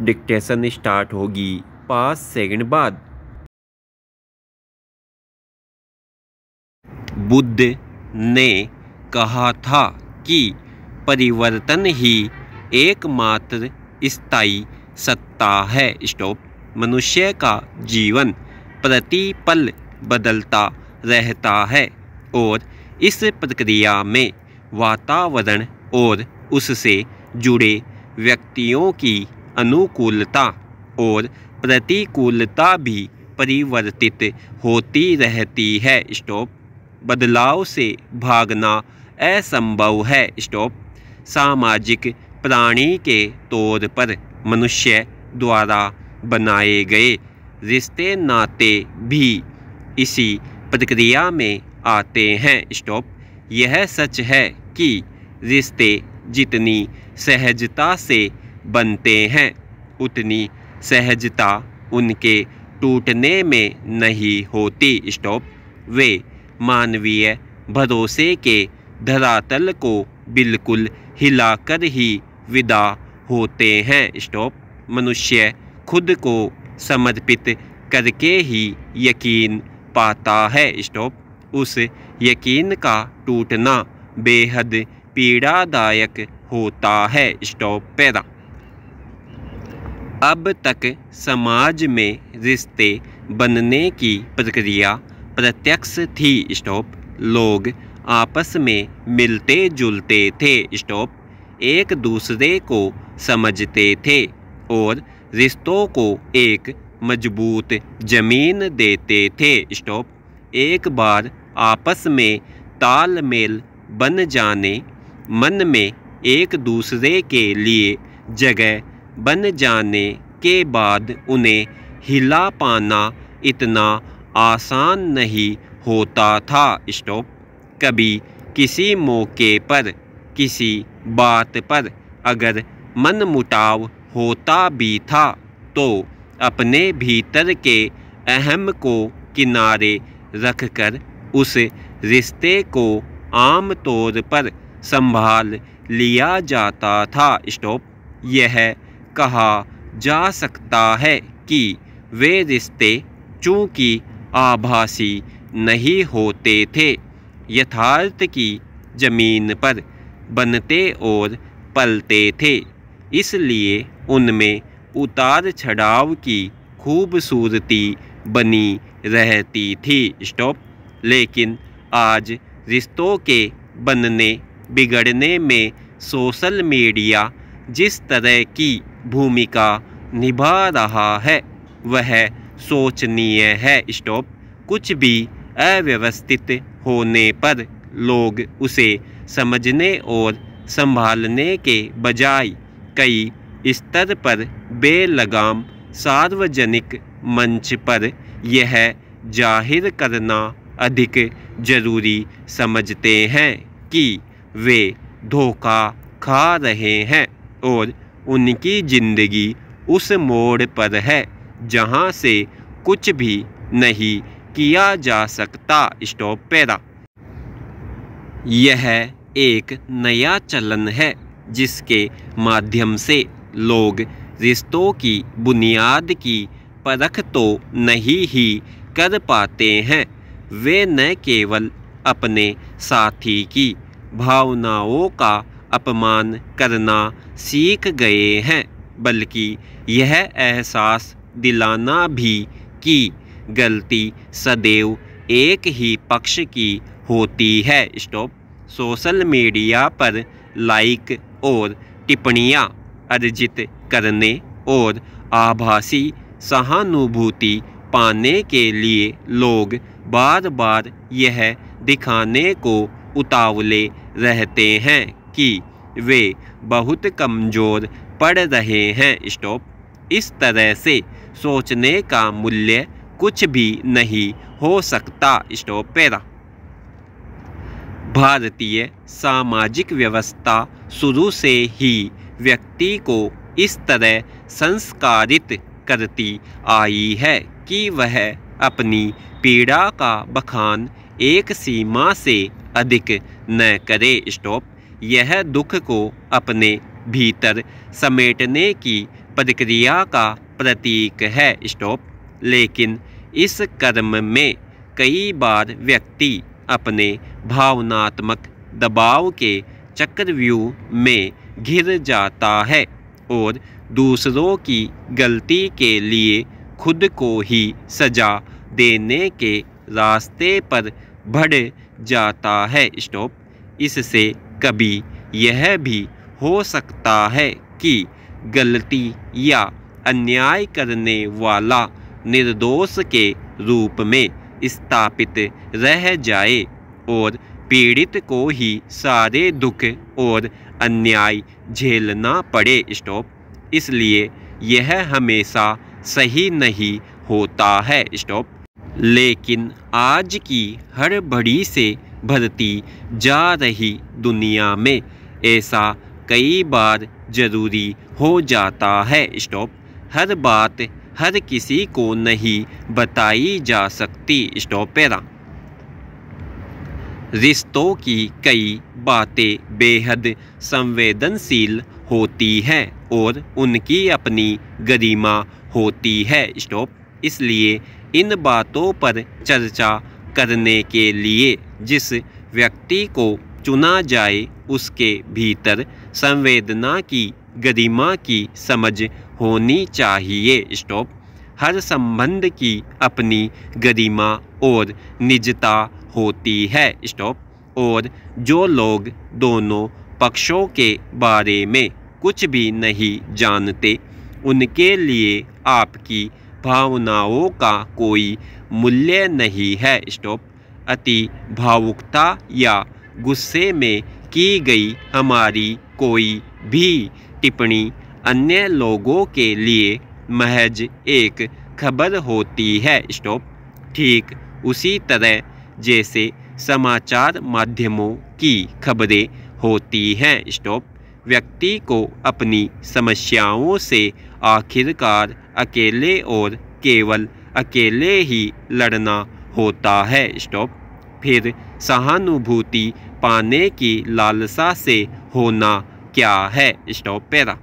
Dictation start होगी 5 second बाद। बुद्ध ने कहा था कि परिवर्तन ही एकमात्र स्थायी सत्ता है। स्टॉप। मनुष्य का जीवन प्रतिपल बदलता रहता है और इस प्रक्रिया में वातावरण और उससे जुड़े व्यक्तियों की अनुकूलता और प्रतिकूलता भी परिवर्तित होती रहती है। स्टॉप। बदलाव से भागना असंभव है। स्टॉप। सामाजिक प्राणी के तौर पर मनुष्य द्वारा बनाए गए रिश्ते नाते भी इसी प्रक्रिया में आते हैं। स्टॉप। यह सच है कि रिश्ते जितनी सहजता से बनते हैं उतनी सहजता उनके टूटने में नहीं होती। स्टॉप। वे मानवीय भरोसे के धरातल को बिल्कुल हिलाकर ही विदा होते हैं। स्टॉप। मनुष्य खुद को समर्पित करके ही यकीन पाता है। स्टॉप। उस यकीन का टूटना बेहद पीड़ादायक होता है। स्टॉप। पैरा। अब तक समाज में रिश्ते बनने की प्रक्रिया प्रत्यक्ष थी। स्टॉप। लोग आपस में मिलते जुलते थे। स्टॉप। एक दूसरे को समझते थे और रिश्तों को एक मजबूत जमीन देते थे। स्टॉप। एक बार आपस में तालमेल बन जाने, मन में एक दूसरे के लिए जगह बन जाने के बाद उन्हें हिला पाना इतना आसान नहीं होता था। स्टॉप। कभी किसी मौके पर किसी बात पर अगर मनमुटाव होता भी था तो अपने भीतर के अहम को किनारे रखकर उस रिश्ते को आम तौर पर संभाल लिया जाता था। स्टॉप। यह कहा जा सकता है कि वे रिश्ते चूंकि आभासी नहीं होते थे, यथार्थ की जमीन पर बनते और पलते थे, इसलिए उनमें उतार चढ़ाव की खूबसूरती बनी रहती थी। स्टॉप। लेकिन आज रिश्तों के बनने बिगड़ने में सोशल मीडिया जिस तरह की भूमिका निभा रहा है वह सोचनीय है। स्टॉप। कुछ भी अव्यवस्थित होने पर लोग उसे समझने और संभालने के बजाय कई स्तर पर बेलगाम सार्वजनिक मंच पर यह जाहिर करना अधिक जरूरी समझते हैं कि वे धोखा खा रहे हैं और उनकी ज़िंदगी उस मोड़ पर है जहां से कुछ भी नहीं किया जा सकता। स्टॉप। पैरा। यह एक नया चलन है जिसके माध्यम से लोग रिश्तों की बुनियाद की परख तो नहीं ही कर पाते हैं, वे न केवल अपने साथी की भावनाओं का अपमान करना सीख गए हैं बल्कि यह एहसास दिलाना भी कि गलती सदैव एक ही पक्ष की होती है। स्टॉप। सोशल मीडिया पर लाइक और टिप्पणियां अर्जित करने और आभासी सहानुभूति पाने के लिए लोग बार बार यह दिखाने को उतावले रहते हैं कि वे बहुत कमज़ोर पड़ रहे हैं। स्टॉप। इस तरह से सोचने का मूल्य कुछ भी नहीं हो सकता। स्टॉप। पैरा। भारतीय सामाजिक व्यवस्था शुरू से ही व्यक्ति को इस तरह संस्कारित करती आई है कि वह अपनी पीड़ा का बखान एक सीमा से अधिक न करे। स्टॉप। यह दुख को अपने भीतर समेटने की प्रक्रिया का प्रतीक है। स्टॉप। लेकिन इस कर्म में कई बार व्यक्ति अपने भावनात्मक दबाव के चक्रव्यूह में घिर जाता है और दूसरों की गलती के लिए खुद को ही सजा देने के रास्ते पर बढ़ जाता है। स्टॉप। इससे कभी यह भी हो सकता है कि गलती या अन्याय करने वाला निर्दोष के रूप में स्थापित रह जाए और पीड़ित को ही सारे दुख और अन्याय झेलना पड़े। स्टॉप। इसलिए यह हमेशा सही नहीं होता है। स्टॉप। लेकिन आज की हड़बड़ी से भरती जा रही दुनिया में ऐसा कई बार जरूरी हो जाता है। स्टॉप। हर बात हर किसी को नहीं बताई जा सकती। स्टॉप। पैरा। रिश्तों की कई बातें बेहद संवेदनशील होती हैं और उनकी अपनी गरिमा होती है। स्टॉप। इसलिए इन बातों पर चर्चा करने के लिए जिस व्यक्ति को चुना जाए उसके भीतर संवेदना की गरिमा की समझ होनी चाहिए। स्टॉप। हर संबंध की अपनी गरिमा और निजता होती है। स्टॉप। और जो लोग दोनों पक्षों के बारे में कुछ भी नहीं जानते उनके लिए आपकी भावनाओं का कोई मूल्य नहीं है। स्टॉप। अति भावुकता या गुस्से में की गई हमारी कोई भी टिप्पणी अन्य लोगों के लिए महज एक खबर होती है। स्टॉप। ठीक उसी तरह जैसे समाचार माध्यमों की खबरें होती हैं। स्टॉप। व्यक्ति को अपनी समस्याओं से आखिरकार अकेले और केवल अकेले ही लड़ना होता है। स्टॉप। फिर सहानुभूति पाने की लालसा से होना क्या है। स्टॉप। पैरा।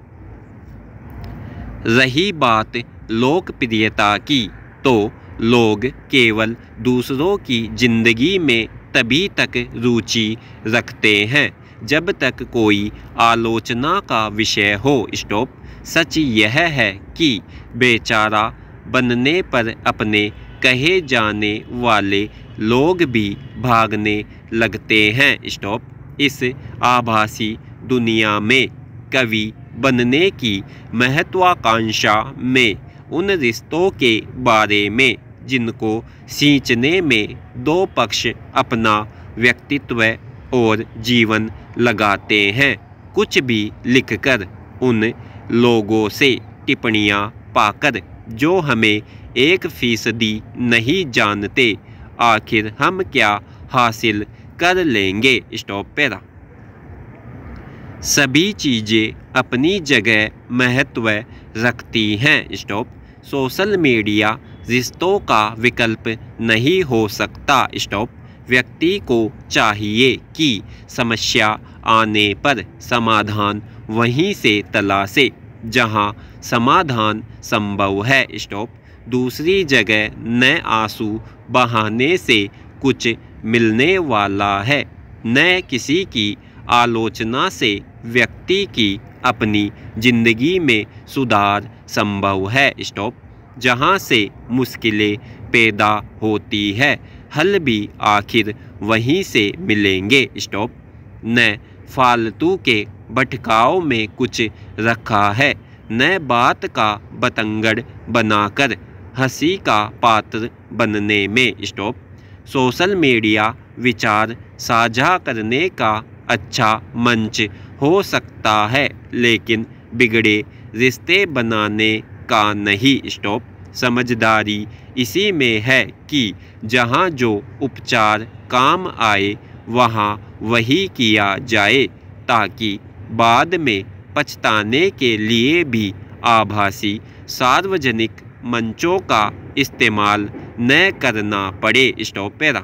रही बात लोकप्रियता की तो लोग केवल दूसरों की जिंदगी में तभी तक रुचि रखते हैं जब तक कोई आलोचना का विषय हो। स्टॉप। सच यह है कि बेचारा बनने पर अपने कहे जाने वाले लोग भी भागने लगते हैं। स्टॉप। इस आभासी दुनिया में कवि बनने की महत्वाकांक्षा में उन रिश्तों के बारे में जिनको सींचने में दो पक्ष अपना व्यक्तित्व और जीवन लगाते हैं कुछ भी लिखकर उन लोगों से टिप्पणियाँ पाकर जो हमें 1% नहीं जानते आखिर हम क्या हासिल कर लेंगे। स्टॉप। पैरा। सभी चीज़ें अपनी जगह महत्व रखती हैं। स्टॉप। सोशल मीडिया रिश्तों का विकल्प नहीं हो सकता। स्टॉप। व्यक्ति को चाहिए कि समस्या आने पर समाधान वहीं से तलाशे जहां समाधान संभव है। स्टॉप। दूसरी जगह न आंसू बहाने से कुछ मिलने वाला है न किसी की आलोचना से व्यक्ति की अपनी जिंदगी में सुधार संभव है। स्टॉप। जहाँ से मुश्किलें पैदा होती है हल भी आखिर वहीं से मिलेंगे। स्टॉप। न फालतू के भटकाव में कुछ रखा है न बात का बतंगड़ बनाकर हंसी का पात्र बनने में। स्टॉप। सोशल मीडिया विचार साझा करने का अच्छा मंच हो सकता है लेकिन बिगड़े रिश्ते बनाने का नहीं। स्टॉप। समझदारी इसी में है कि जहाँ जो उपचार काम आए वहाँ वही किया जाए ताकि बाद में पछताने के लिए भी आभासी सार्वजनिक मंचों का इस्तेमाल न करना पड़े। स्टॉप। पैरा।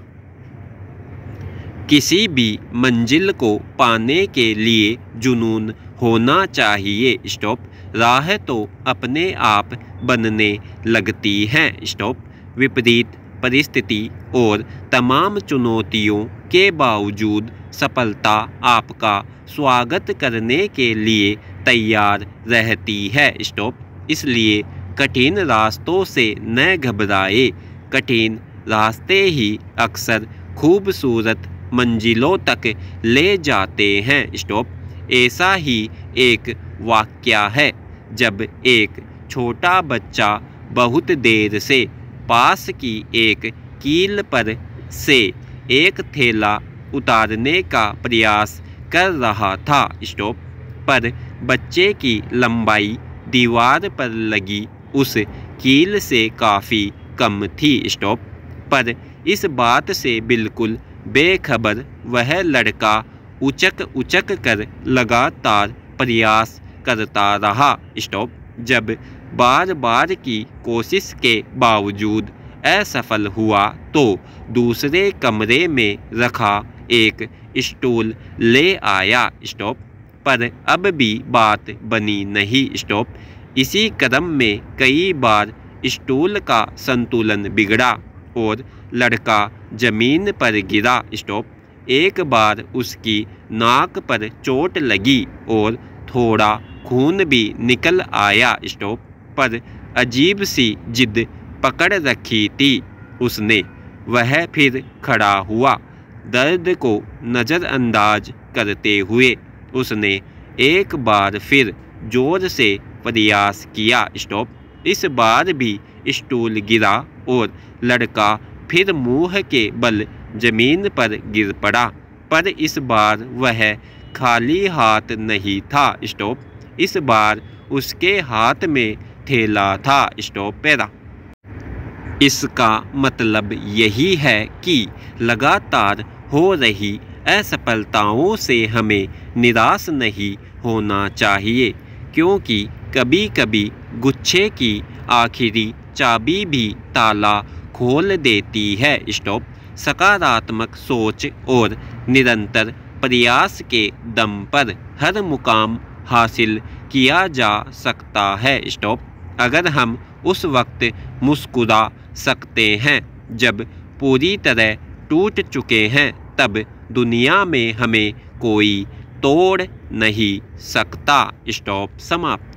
किसी भी मंजिल को पाने के लिए जुनून होना चाहिए। स्टॉप। राह तो अपने आप बनने लगती हैं। स्टॉप। विपरीत परिस्थिति और तमाम चुनौतियों के बावजूद सफलता आपका स्वागत करने के लिए तैयार रहती है। स्टॉप। इसलिए कठिन रास्तों से न घबराए, कठिन रास्ते ही अक्सर खूबसूरत मंजिलों तक ले जाते हैं। स्टॉप। ऐसा ही एक वाक़या है जब एक छोटा बच्चा बहुत देर से पास की एक कील पर से एक थैला उतारने का प्रयास कर रहा था। स्टॉप। पर बच्चे की लंबाई दीवार पर लगी उस कील से काफ़ी कम थी। स्टॉप। पर इस बात से बिल्कुल बेखबर वह लड़का उचक उचक कर लगातार प्रयास करता रहा। स्टॉप। जब बार बार की कोशिश के बावजूद असफल हुआ तो दूसरे कमरे में रखा एक स्टूल ले आया। स्टॉप। पर अब भी बात बनी नहीं। स्टॉप। इसी क्रम में कई बार स्टूल का संतुलन बिगड़ा और लड़का जमीन पर गिरा। स्टॉप। एक बार उसकी नाक पर चोट लगी और थोड़ा खून भी निकल आया। स्टॉप। पर अजीब सी जिद पकड़ रखी थी उसने। वह फिर खड़ा हुआ, दर्द को नज़रअंदाज करते हुए उसने एक बार फिर जोर से प्रयास किया। स्टॉप। इस बार भी स्टूल गिरा और लड़का फिर मुंह के बल जमीन पर गिर पड़ा। पर इस बार वह खाली हाथ नहीं था। स्टॉप। इस बार उसके हाथ में थैला था। स्टॉप। पैरा। इसका मतलब यही है कि लगातार हो रही असफलताओं से हमें निराश नहीं होना चाहिए, क्योंकि कभी कभी गुच्छे की आखिरी चाबी भी ताला खोल देती है। स्टॉप। सकारात्मक सोच और निरंतर प्रयास के दम पर हर मुकाम हासिल किया जा सकता है। स्टॉप। अगर हम उस वक्त मुस्कुरा सकते हैं जब पूरी तरह टूट चुके हैं, तब दुनिया में हमें कोई तोड़ नहीं सकता। स्टॉप। समाप्त।